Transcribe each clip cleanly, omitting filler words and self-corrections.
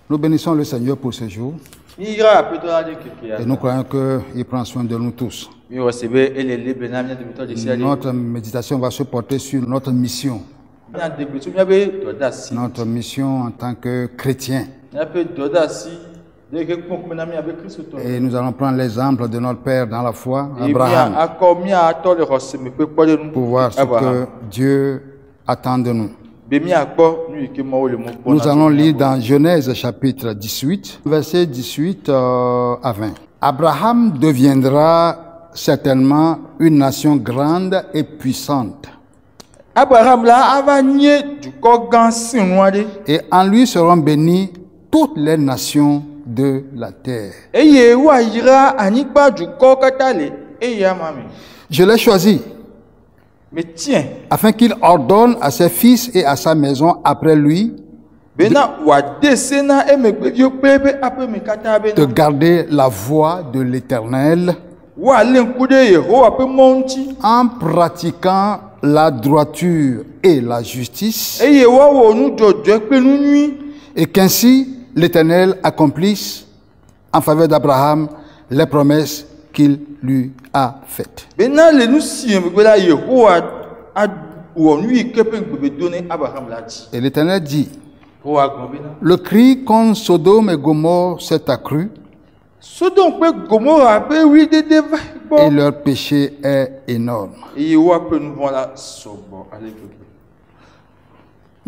Nous bénissons le Seigneur pour ce jour et nous croyons qu'il prend soin de nous tous. Notre méditation va se porter sur notre mission. Notre mission en tant que chrétien. Et nous allons prendre l'exemple de notre Père dans la foi, Abraham, pour voir ce que Dieu attend de nous. Nous allons lire dans Genèse chapitre 18, versets 18 à 20. Abraham deviendra certainement une nation grande et puissante. Et en lui seront bénies toutes les nations de la terre. Je l'ai choisi afin qu'il ordonne à ses fils et à sa maison après lui de garder la voie de l'Éternel en pratiquant la droiture et la justice, et qu'ainsi l'Éternel accomplisse en faveur d'Abraham les promesses qu'il lui a faites. Et l'Éternel dit: le cri contre Sodome et Gomorrhe s'est accru, et leur péché est énorme.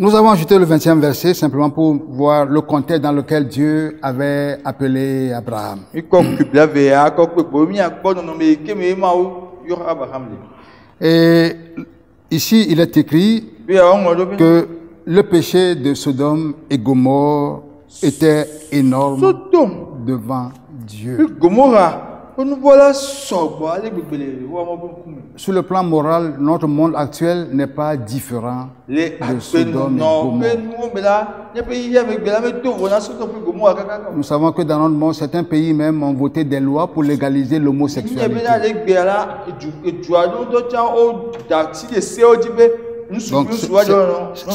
Nous avons ajouté le 20e verset simplement pour voir le contexte dans lequel Dieu avait appelé Abraham. Et ici, il est écrit que le péché de Sodome et Gomorrhe était énorme devant Dieu. Sur le plan moral, notre monde actuel n'est pas différent de Sodome et Gomorrhe. Nous savons que dans notre monde, certains pays même ont voté des lois pour légaliser l'homosexualité. Donc,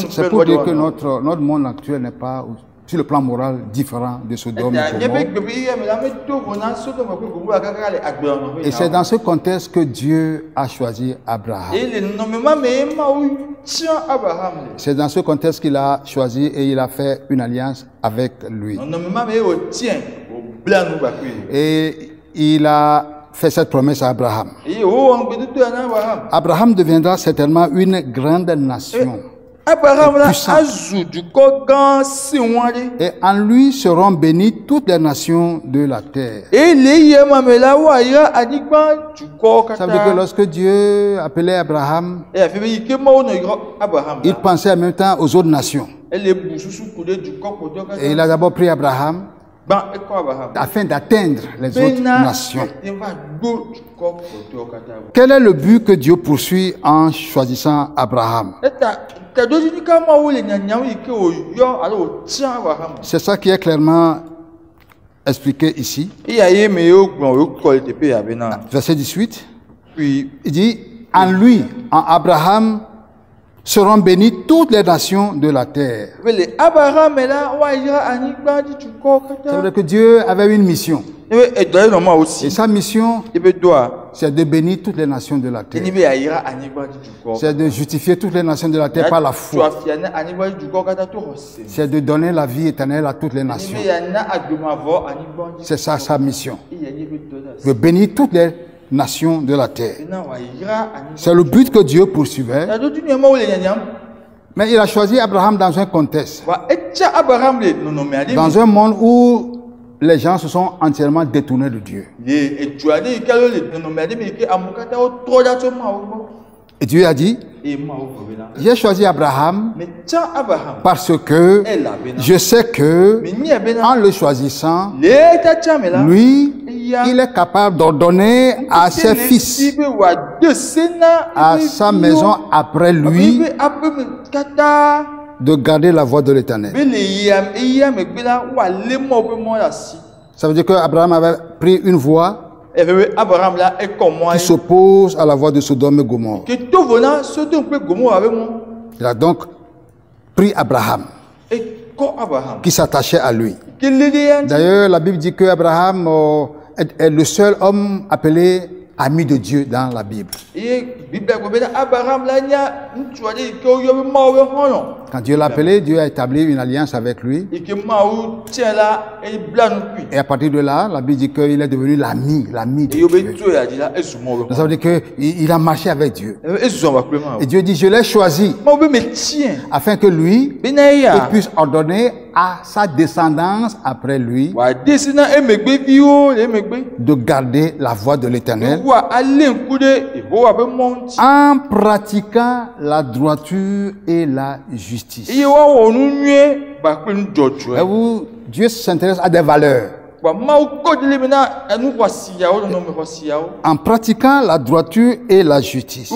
c'est pour dire que notre monde actuel n'est pas, sur le plan moral, différent de Sodome et Gomorrhe. Et c'est dans ce contexte que Dieu a choisi Abraham. C'est dans ce contexte qu'il a choisi et il a fait une alliance avec lui. Et il a fait cette promesse à Abraham. Abraham deviendra certainement une grande nation. Et en lui seront bénies toutes les nations de la terre. Ça veut dire que lorsque Dieu appelait Abraham, il pensait en même temps aux autres nations. Et il a d'abord pris Abraham afin d'atteindre les autres nations. Quel est le but que Dieu poursuit en choisissant Abraham? C'est ça qui est clairement expliqué ici. Verset 18. Il dit: en lui, en Abraham, seront bénies toutes les nations de la terre. Ça veut dire que Dieu avait une mission. Et sa mission, c'est de bénir toutes les nations de la terre. C'est de justifier toutes les nations de la terre par la foi. C'est de donner la vie éternelle à toutes les nations. C'est ça sa mission. De bénir toutes les nations de la terre. C'est le but que Dieu poursuivait. Mais il a choisi Abraham dans un contexte. Dans un monde où les gens se sont entièrement détournés de Dieu. Et Dieu a dit: j'ai choisi Abraham parce que je sais que en le choisissant, lui, il est capable d'ordonner à ses fils, à sa maison après lui, de garder la voie de l'Éternel. Ça veut dire qu'Abraham avait pris une voie qui s'oppose à la voie de Sodome et Gomorrhe. Il a donc pris Abraham, qui s'attachait à lui. D'ailleurs, la Bible dit que Abraham est le seul homme appelé ami de Dieu dans la Bible. Quand Dieu l'a appelé, Dieu a établi une alliance avec lui. Et à partir de là, la Bible dit qu'il est devenu l'ami de Dieu. Ça veut dire qu'il a marché avec Dieu. Et Dieu dit, je l'ai choisi afin que lui il puisse ordonner à sa descendance après lui de garder la voie de l'Éternel en pratiquant la droiture et la justice. Et vous, Dieu s'intéresse à des valeurs. En pratiquant la droiture et la justice.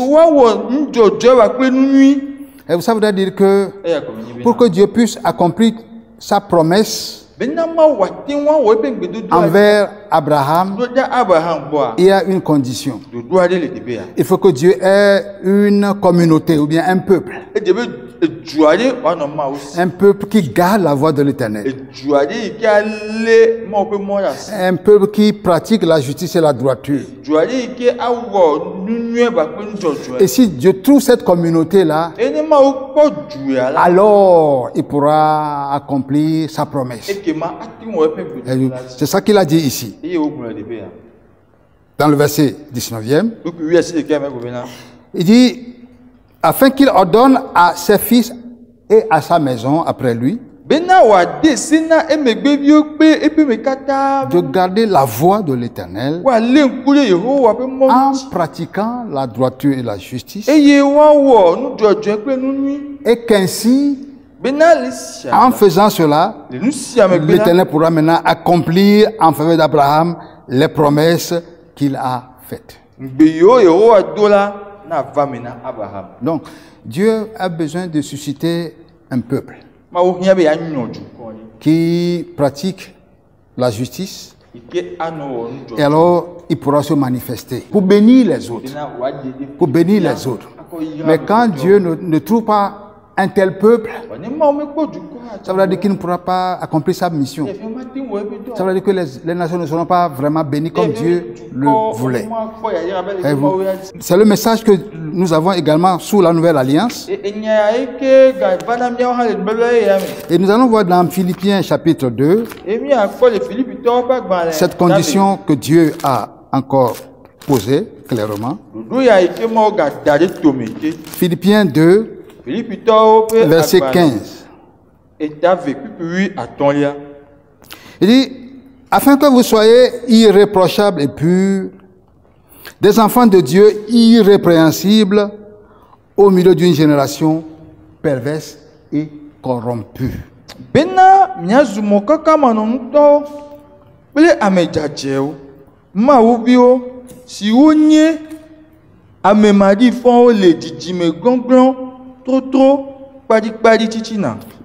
Et vous, ça voudrait dire que pour que Dieu puisse accomplir sa promesse envers Abraham, il y a une condition. Il faut que Dieu ait une communauté ou bien un peuple. Un peuple qui garde la voie de l'Éternel. Un peuple qui pratique la justice et la droiture. Et si Dieu trouve cette communauté-là, alors il pourra accomplir sa promesse. C'est ça qu'il a dit ici. Dans le verset 19e, il dit, afin qu'il ordonne à ses fils et à sa maison après lui de garder la voie de l'Éternel en pratiquant la droiture et la justice, et qu'ainsi, en faisant cela, l'Éternel pourra maintenant accomplir en faveur d'Abraham les promesses qu'il a faites. Donc, Dieu a besoin de susciter un peuple qui pratique la justice, et alors il pourra se manifester pour bénir les autres. Pour bénir les autres. Mais quand Dieu ne trouve pas un tel peuple, ça veut dire qu'il ne pourra pas accomplir sa mission. Ça veut dire que les nations ne seront pas vraiment bénies comme Dieu le voulait. C'est le message que nous avons également sous la Nouvelle Alliance. Et nous allons voir dans Philippiens chapitre 2 cette condition que Dieu a encore posée clairement. Philippiens 2 verset 15. Il dit, afin que vous soyez irréprochables et purs, des enfants de Dieu irrépréhensibles au milieu d'une génération perverse et corrompue.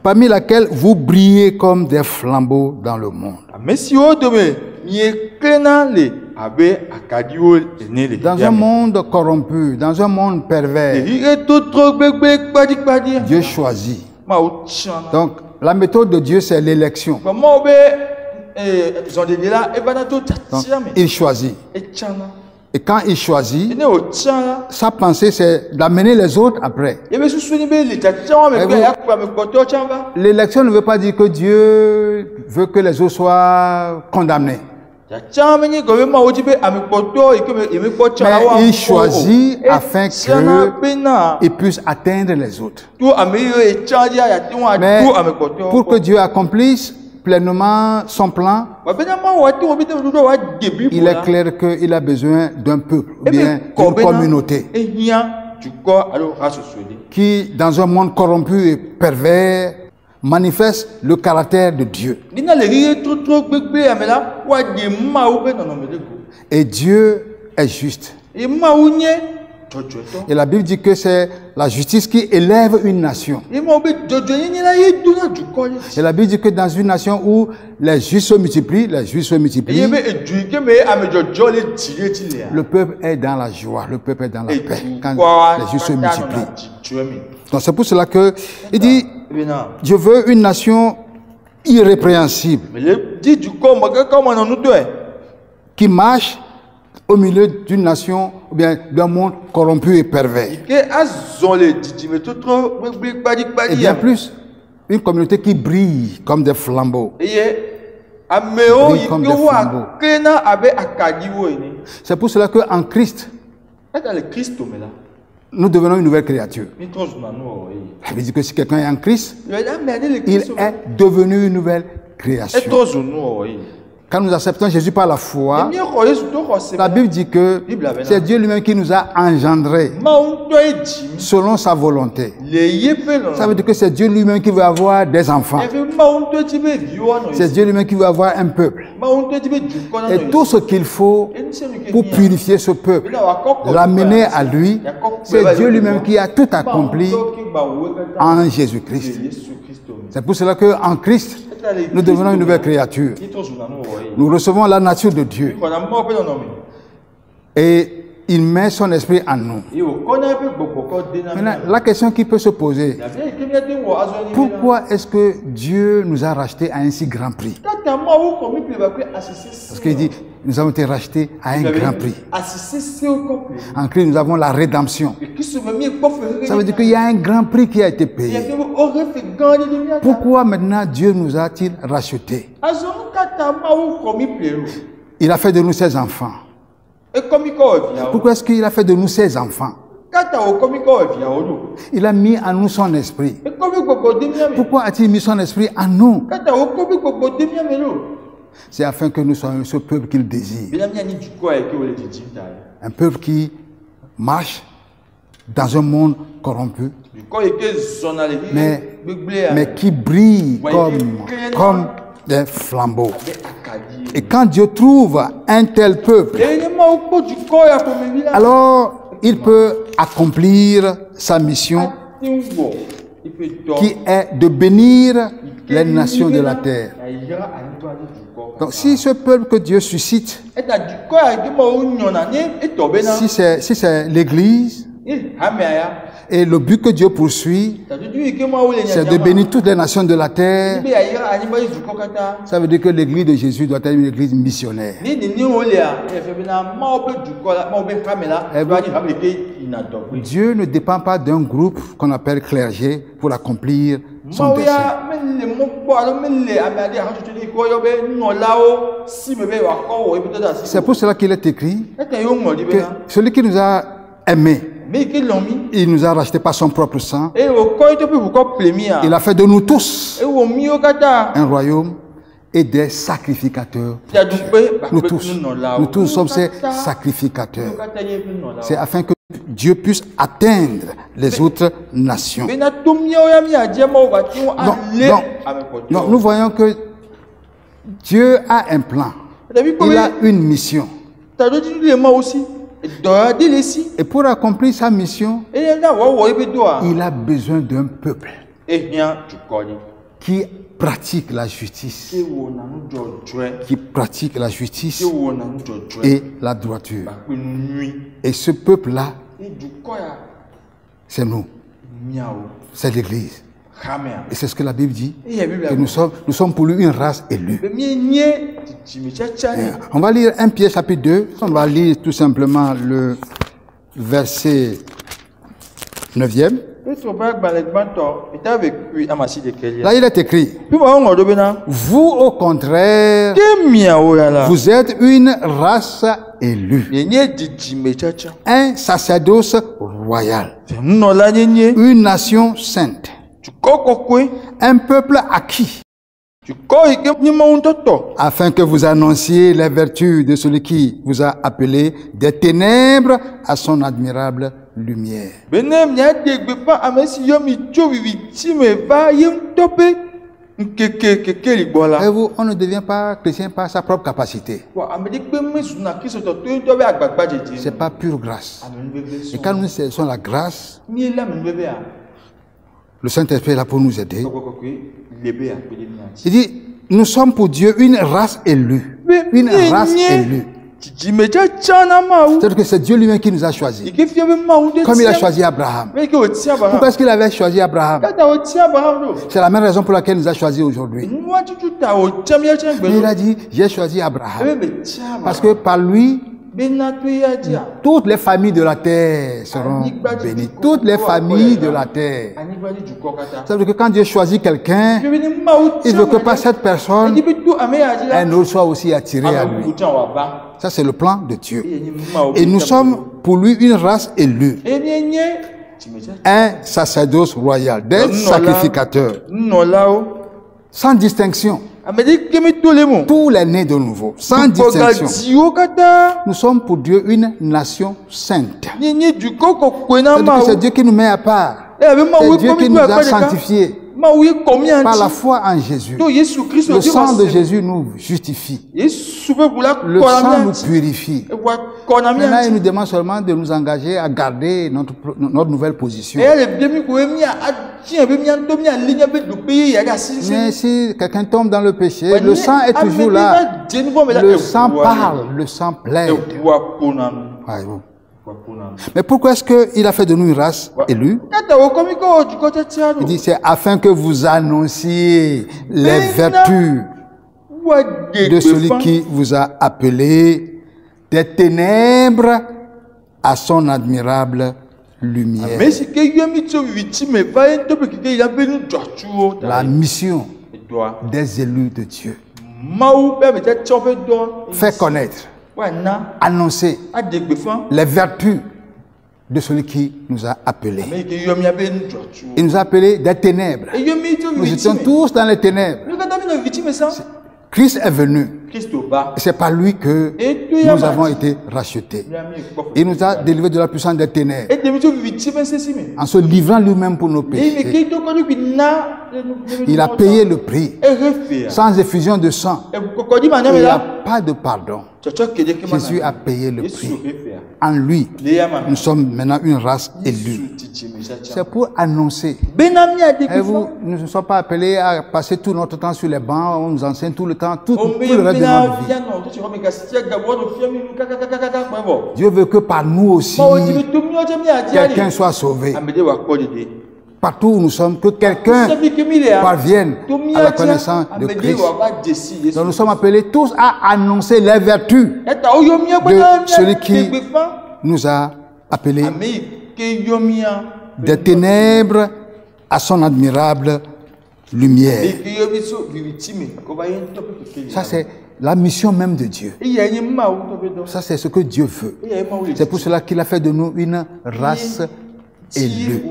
Parmi laquelle vous brillez comme des flambeaux dans le monde. Dans un monde corrompu, dans un monde pervers, Dieu choisit. Donc, la méthode de Dieu, c'est l'élection. Donc, il choisit. Et quand il choisit, sa pensée, c'est d'amener les autres après. L'élection ne veut pas dire que Dieu veut que les autres soient condamnés. Mais il choisit afin qu'ils puissent atteindre les autres. Mais pour que Dieu accomplisse pleinement son plan, il est clair qu'il a besoin d'un peuple, ou bien d'une communauté qui, dans un monde corrompu et pervers, manifeste le caractère de Dieu. Et Dieu est juste. Et la Bible dit que c'est la justice qui élève une nation. Et la Bible dit que dans une nation où les justes se multiplient, le peuple est dans la joie, le peuple est dans la paix quand les justes se multiplient. Donc c'est pour cela que il dit, je veux une nation irrépréhensible, qui marche au milieu d'une nation ou bien d'un monde corrompu et pervers. Et bien plus, une communauté qui brille comme des flambeaux. Brille comme des flambeaux. C'est pour cela qu'en Christ, nous devenons une nouvelle créature. Ça veut dire que si quelqu'un est en Christ, il est devenu une nouvelle création. Quand nous acceptons Jésus par la foi, la Bible dit que c'est Dieu lui-même qui nous a engendrés selon sa volonté. Ça veut dire que c'est Dieu lui-même qui veut avoir des enfants. C'est Dieu lui-même qui veut avoir un peuple. Et tout ce qu'il faut pour purifier ce peuple, l'amener à lui, c'est Dieu lui-même qui a tout accompli en Jésus-Christ. C'est pour cela qu'en Christ, nous devenons une nouvelle créature. Nous recevons la nature de Dieu. Et il met son esprit en nous. Maintenant, la question qui peut se poser, pourquoi est-ce que Dieu nous a rachetés à un si grand prix? Parce qu'il dit, nous avons été rachetés à un grand prix. En Christ, nous avons la rédemption. Ça veut dire qu'il y a un grand prix qui a été payé. Pourquoi maintenant Dieu nous a-t-il rachetés? Il a fait de nous ses enfants. Pourquoi est-ce qu'il a fait de nous ses enfants? Il a mis en nous son esprit. Pourquoi a-t-il mis son esprit en nous? C'est afin que nous soyons ce peuple qu'il désire. Un peuple qui marche dans un monde corrompu, mais qui brille comme des flambeaux. Et quand Dieu trouve un tel peuple, alors il peut accomplir sa mission qui est de bénir les nations de la terre. Donc si ce peuple que Dieu suscite, si c'est l'Église, et le but que Dieu poursuit, c'est de bénir toutes les nations de la terre. Ça veut dire que l'église de Jésus doit être une église missionnaire. Dieu ne dépend pas d'un groupe qu'on appelle clergé pour accomplir son dessein. C'est pour cela qu'il est écrit que celui qui nous a aimés, il nous a rachetés par son propre sang. Il a fait de nous tous un royaume et des sacrificateurs. Nous tous sommes ces sacrificateurs. C'est afin que Dieu puisse atteindre les autres nations. Donc, nous voyons que Dieu a un plan. Il a une mission. Et pour accomplir sa mission, il a besoin d'un peuple qui pratique la justice, qui pratique la justice et la droiture. Et ce peuple-là, c'est nous, c'est l'Église. Et c'est ce que la Bible dit, que nous sommes pour lui une race élue. On va lire 1 Pierre chapitre 2, on va lire tout simplement le verset 9e. Là, il est écrit, vous au contraire, vous êtes une race élue, un sacerdoce royal, une nation sainte, un peuple acquis, afin que vous annonciez les vertus de celui qui vous a appelé des ténèbres à son admirable lumière. Et vous, on ne devient pas chrétien par sa propre capacité. C'est pas pure grâce. Et quand nous saisissons la grâce, le Saint-Esprit est là pour nous aider. Il dit, nous sommes pour Dieu une race élue. Une race élue. C'est-à-dire que c'est Dieu lui-même qui nous a choisis. Comme il a choisi Abraham. Pourquoi est-ce qu'il avait choisi Abraham? C'est la même raison pour laquelle il nous a choisis aujourd'hui. Il a dit, j'ai choisi Abraham. Parce que par lui, toutes les familles de la terre seront bénies. Toutes les familles de la terre. Ça veut dire que quand Dieu choisit quelqu'un, il veut que par cette personne, un autre soit aussi attiré à lui. Ça, c'est le plan de Dieu. Et nous sommes pour lui une race élue. Un sacerdoce royal, des sacrificateurs. Sans distinction. Tous les nés de nouveau, sans distinction. Nous sommes pour Dieu une nation sainte. C'est Dieu qui nous met à part. C'est Dieu qui nous a sanctifiés. Par la foi en Jésus. Le sang de Jésus nous justifie. Le sang nous purifie. Maintenant, il nous demande seulement de nous engager à garder notre nouvelle position. Mais si quelqu'un tombe dans le péché, le sang est toujours là. Le sang parle, le sang plaide. Mais pourquoi est-ce qu'il a fait de nous une race élue? Il dit c'est afin que vous annonciez les vertus de celui qui vous a appelé des ténèbres à son admirable lumière. La mission des élus de Dieu. Fait connaître, annoncer les vertus de celui qui nous a appelés. Il nous a appelés des ténèbres. Nous étions tous dans les ténèbres. Christ est venu. C'est par lui que nous avons été rachetés. Il nous a délivrés de la puissance des ténèbres. En se livrant lui-même pour nos péchés. Il a payé le prix. Sans effusion de sang. Il n'y a pas de pardon. Jésus a payé le prix. En lui, nous sommes maintenant une race élue. C'est pour annoncer. Et vous, nous ne sommes pas appelés à passer tout notre temps sur les bancs, on nous enseigne tout le temps, tout le reste de notre vie. Dieu veut que par nous aussi, quelqu'un soit sauvé. Partout où nous sommes, que quelqu'un parvienne à la connaissance de Christ. Donc nous sommes appelés tous à annoncer les vertus de celui qui nous a appelés des ténèbres à son admirable lumière. Ça, c'est la mission même de Dieu. Ça, c'est ce que Dieu veut. C'est pour cela qu'il a fait de nous une race élue.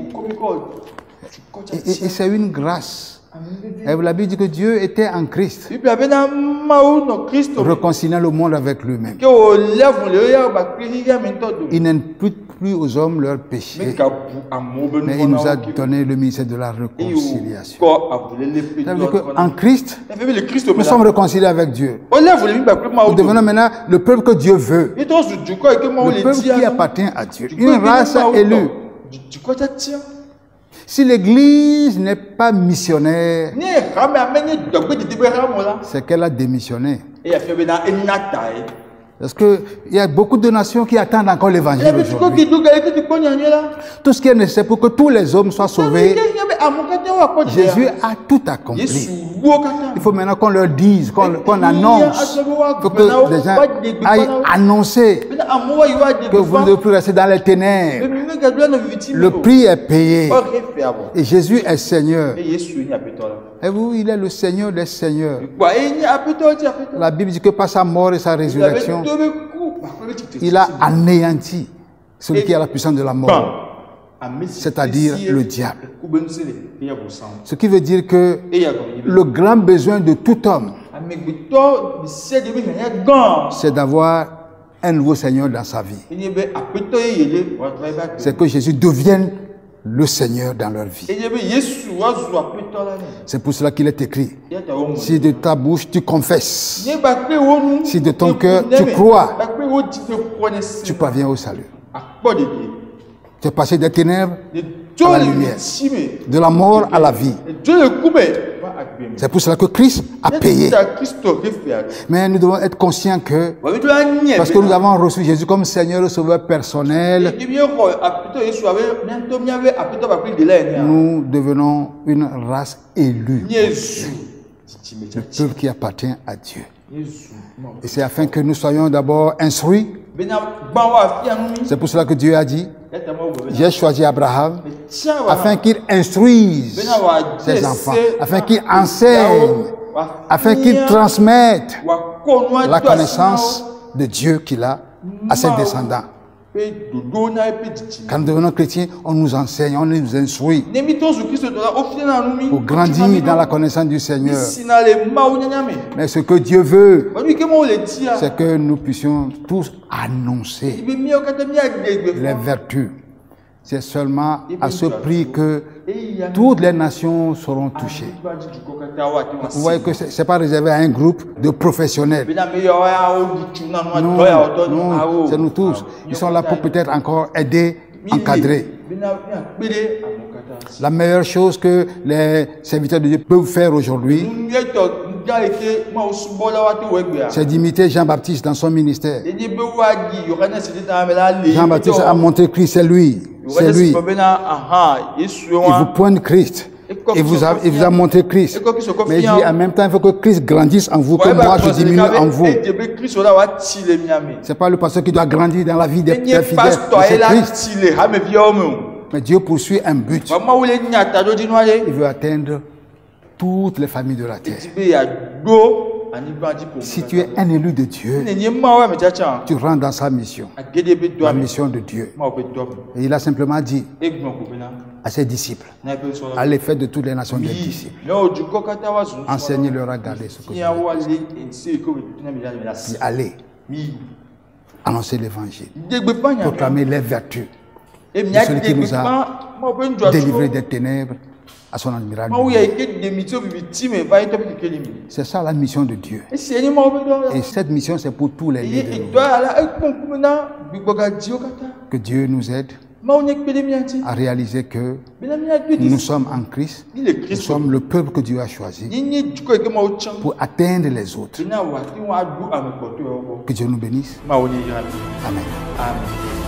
Et c'est une grâce. Et la Bible dit que Dieu était en Christ, réconciliant le monde avec lui-même. Il n'impute plus aux hommes leurs péchés, mais il nous a donné le ministère de la réconciliation. Ça veut dire qu'en Christ, nous sommes réconciliés avec Dieu. Nous devenons maintenant le peuple que Dieu veut, le peuple qui appartient à Dieu, une race élue. Si l'Église n'est pas missionnaire, c'est qu'elle a démissionné. Parce qu'il y a beaucoup de nations qui attendent encore l'évangile aujourd'hui. Tout ce qui est nécessaire pour que tous les hommes soient sauvés, Jésus a tout accompli. Il faut maintenant qu'on leur dise, qu'on annonce. Il faut que les gens aillent annoncer que vous ne devez plus rester dans les ténèbres. Le prix est payé. Et Jésus est Seigneur. Et vous, il est le Seigneur des Seigneurs. La Bible dit que par sa mort et sa résurrection, il a anéanti celui qui a la puissance de la mort, c'est-à-dire le diable. Ce qui veut dire que le grand besoin de tout homme, c'est d'avoir un nouveau Seigneur dans sa vie. C'est que Jésus devienne le Seigneur dans leur vie. C'est pour cela qu'il est écrit: si de ta bouche tu confesses, si de ton cœur tu crois, tu parviens au salut. Tu es passé des ténèbres à la lumière, de la mort à la vie. C'est pour cela que Christ a payé. Mais nous devons être conscients que, parce que nous avons reçu Jésus comme Seigneur et Sauveur personnel, nous devenons une race élue, le peuple qui appartient à Dieu. Et c'est afin que nous soyons d'abord instruits. C'est pour cela que Dieu a dit, j'ai choisi Abraham afin qu'il instruise ses enfants, afin qu'il enseigne, afin qu'il transmette la connaissance de Dieu qu'il a à ses descendants. Quand nous devenons chrétiens, on nous enseigne, on nous instruit pour grandir dans la connaissance du Seigneur. Mais ce que Dieu veut, c'est que nous puissions tous annoncer les vertus. C'est seulement à ce prix que toutes les nations seront touchées. Vous voyez que ce n'est pas réservé à un groupe de professionnels. Non, c'est nous tous. Ils sont là pour peut-être encore aider, encadrer. La meilleure chose que les serviteurs de Dieu peuvent faire aujourd'hui, c'est d'imiter Jean-Baptiste dans son ministère. Jean-Baptiste a montré Christ, c'est lui. C'est lui. Il vous pointe Christ. Il vous a montré Christ. Mais il dit en même temps, il faut que Christ grandisse en vous, que moi je diminue en vous. Ce n'est pas le pasteur qui doit grandir dans la vie des fidèles, c'est Christ. Mais Dieu poursuit un but. Il veut atteindre toutes les familles de la terre. Si tu es un élu de Dieu, tu rentres dans sa mission, la mission de Dieu. Et il a simplement dit à ses disciples, allez faire de toutes les nations des disciples. Enseignez-leur à garder ce que vous dites. Allez, annoncer l'évangile, proclamer les vertus de celui qui nous a délivrés des ténèbres à son admirable. C'est ça la mission de Dieu. Et cette mission, c'est pour tous les leaders. Que Dieu nous aide à réaliser que nous sommes en Christ, nous sommes le peuple que Dieu a choisi pour atteindre les autres. Que Dieu nous bénisse. Amen. Amen.